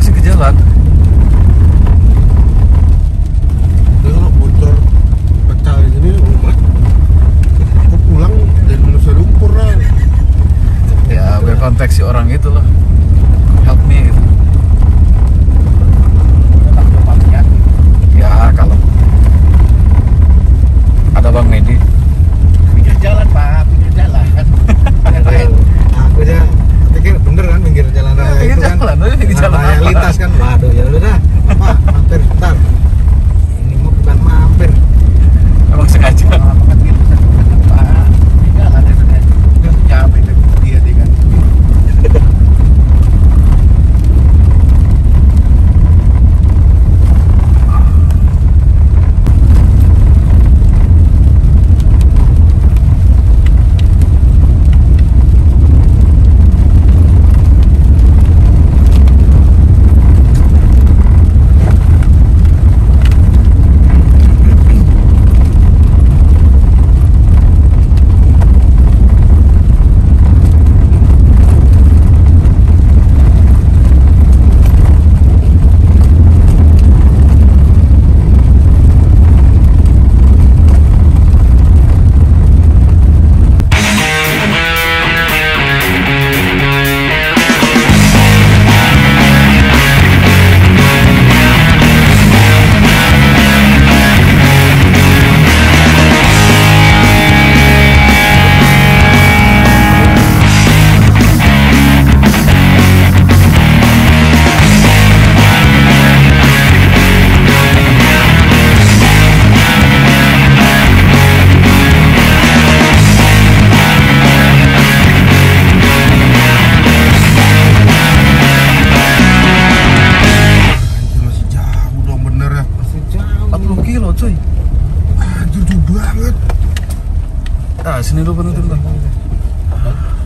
sih ke jalan. Kalau bocor pecah ini umat, aku pulang dari manusia lumpur lah. Ya biar konteks si orang itu loh, help me gitu. Ya kalau ada Bang Medi Pinggir jalan Pak, pinggir jalan. Aku aja pikir bener kan pinggir jalan raya pinggir itu kan. jalan, pinggir jalan Raya apa? lintas kan. Waduh ya udah dah. Pak, mampir sebentar. Ini mau bukan mampir. Emang sengaja. Makan gitu Pak. Jalan ya bener. Udah capek dia kan. Masih jauh dong bener ya. Masih jauh. 40 kilo cuy. Anjir jauh banget. Ah sini dulu penonton Bang.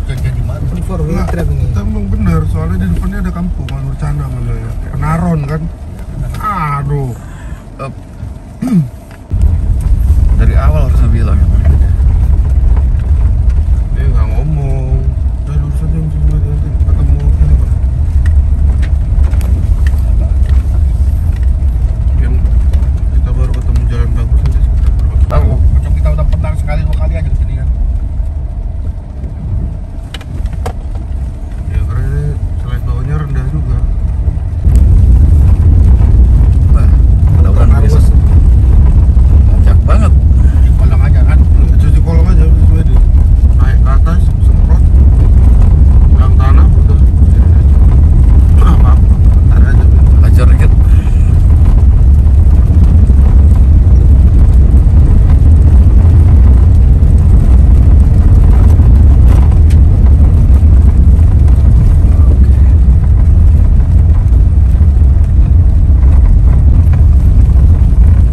Jadi mana? Ini four wheel drive ini. Kita emang bener, soalnya di depannya ada kampung, kalau bercanda mana ya. Penaron kan. Aduh. Dari awal harusnya bilang ya Bang. Dia nggak ngomong. Udah lurus aja nanti ketemu ini Pak. Yang kita baru ketemu jalan bagus nanti kita berbagi. Tahu. Macam kita udah pernah sekali 2 kali aja di sini kan. Ya karena ini selain bawahnya rendah juga. Wah, mudah-mudahan Harus. besok lanjak banget. Di kolam aja kan. Cuci kolong aja sesuai di naik ke atas semprot pegang tanah udah apa ntar aja Ajar dikit.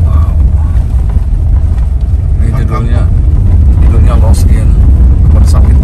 Wow. Ini judulnya Lost in Kebun Sawit.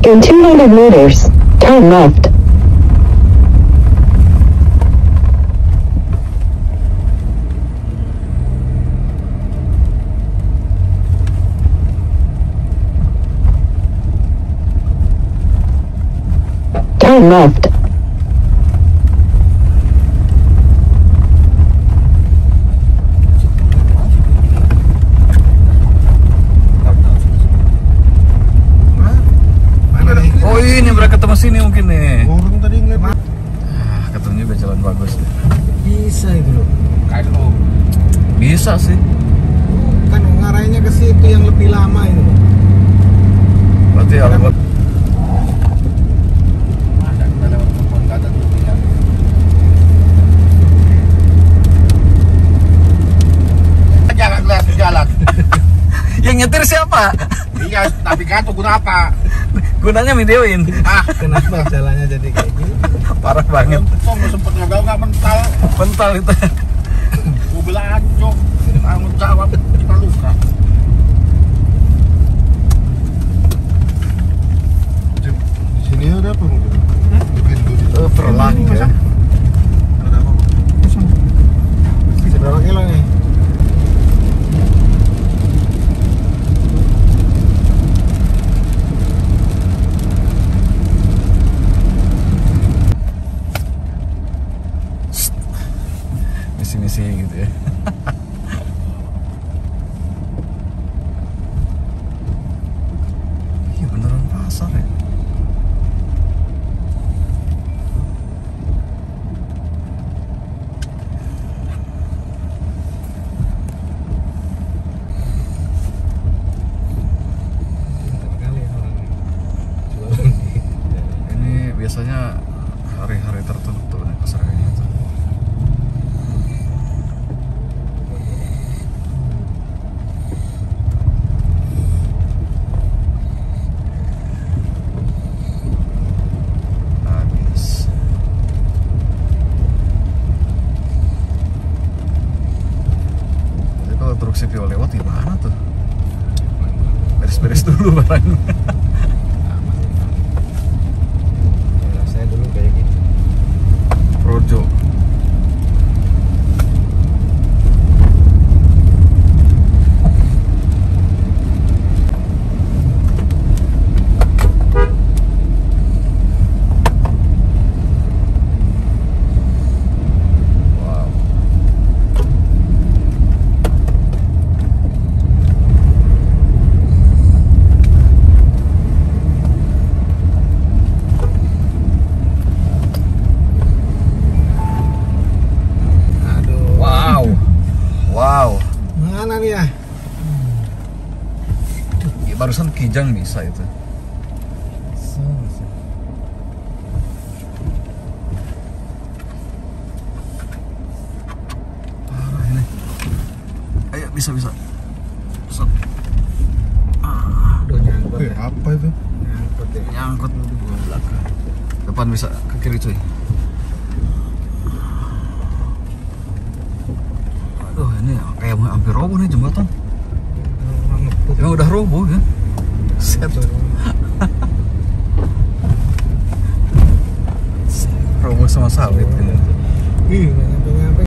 In 200 meters, turn left. Turn left. mana nih Oh ini mereka ketemu sini mungkin nih. orang tadi nggak Ketemunya udah jalan bagus deh. bisa itu loh KSO. Bisa sih. kan ngarahnya ke situ yang lebih lama itu Berarti kalau buat Masa kita lewat kebun kata tuh bilang. Jangan lihat di jalan. yang nyetir siapa? Iya Tapi kan tuh guna apa? Gunanya videoin. Kenapa jalannya jadi kayak gini? Parah banget. Kok nggak sempet nggak mental. Mental itu. Mobil ancok. Tanggung jawab kita luka. Di sini ada apa mobil? Di pintu di sini. Perlang ya. Ada apa? Seberapa kilo nih? Misi-misi gitu ya. Iya beneran pasar ya. Pintar kali orang jualan di Ini biasanya hari-hari tertentu nih pasar kayak gitu. Habis. Jadi kalau truk CPO lewat gimana tuh? Beres-beres dulu barangnya. daerah saya dulu kayak gitu. Projo. Wow. Aduh. Wow. Wow. Mana nih ya? Ya, barusan Kijang bisa itu. Parah ini. Ayo bisa. Set. Aduh nyangkut ya. Apa itu? Nyangkut ya. Nyangkut belakang. Depan bisa ke kiri cuy. Aduh ini kayak mau hampir roboh nih jembatan. Orang ngebut. Emang udah roboh kan? Set. Roboh sama sawit kan. Ih, nggak nyampe-nyampe.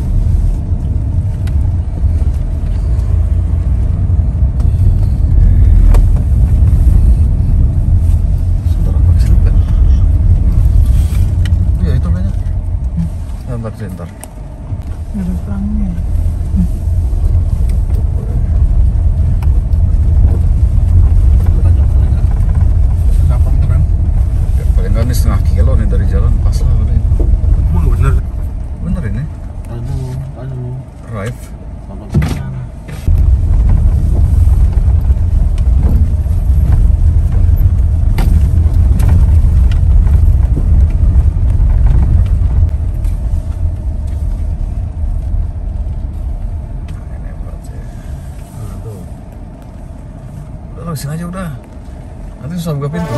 Sebentar apa keselip kan? Iya itu kayaknya. Sebentar. Ada pelangnya. Kapan keren? Ya, paling nggak nih setengah kilo nih dari jalan pas lah udah ini. Emang bener? Bener ini. Aduh. Drive. Sampai ke sana. Nah, ini berarti. Aduh. Udah lurusin aja udah. Nanti susah buka pintu.